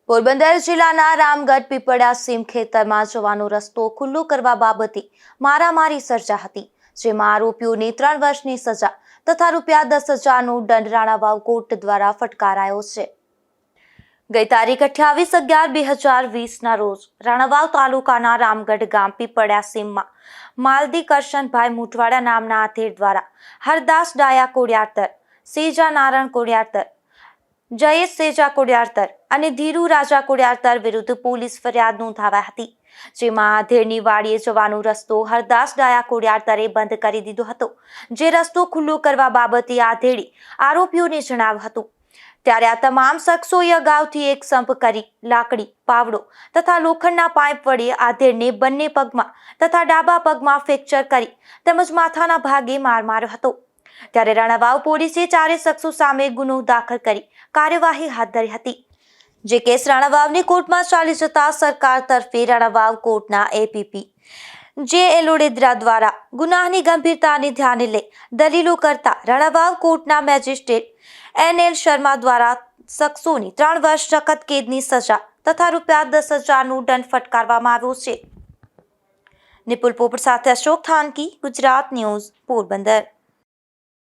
પોરબંદર જિલ્લાના રામગઢ પીપળા સીમ ખેતરમાં જવાનો રસ્તો ખુલ્લો કરવા બાબતે મારામારી સર્જા હતી, જેમાં આરોપીઓને 3 વર્ષની સજા તથા ₹10,000નો દંડ રાણાવાવ કોર્ટ દ્વારા ફટકારાયો છે। ગઈ તારીખ 28/11/2020ના રોજ રાણાવાવ તાલુકાના રામગઢ ગામ પીપળા સીમમાં માલદી કરશનભાઈ મુઠવાડા નામના આધેડ દ્વારા હરદાસ ડાયા કોડિયાતર, સેજા નારાયણ કોડિયાતર, જયેશ સેજા કોડિયાતર અને ધીરુ રાજા કોડિયાતર વિરુદ્ધ પોલીસ ફરિયાદ નોંધાવી હતી, જેમાં આધેડની વાડીએ જવાનો રસ્તો હરદાસ ડાયા કોડિયાતરે બંધ કરી દીધો હતો। જે રસ્તો ખુલ્લો કરવા બાબતે આધેડે આરોપીઓને જણાવ્યું હતું, ત્યારે આ તમામ શખ્સોએ અગાઉથી એક સંપ કરી લાકડી, પાવડો તથા લોખંડના પાઇપ વડે આધેડને બંને પગમાં તથા ડાબા પગમાં ફ્રેક્ચર કરી તેમજ માથાના ભાગે માર માર્યો હતો। ત્યારે રાણાવાવ પોલીસે 4 શખ્સો સામે ગુનો દાખલ કરી કાર્યવાહી હાથ ધરી હતી। જે કેસ રાણાવાવની કોર્ટમાં ચાલી જતા સરકાર તરફે રાણાવાવ કોર્ટના એપીપી જે લોડેદરા દ્વારા ગુનાની ગંભીરતાને ધ્યાને લઈ દલીલો કરતા રાણાવાવ કોર્ટના મેજિસ્ટ્રેટ NL શર્મા દ્વારા શખ્સોની 3 વર્ષ સખત કેદની સજા તથા ₹10,000નો દંડ ફટકારવામાં આવ્યો છે। નિપુલ પોપટ સાથે અશોક થાનકી, ગુજરાત ન્યૂઝ, પોરબંદર।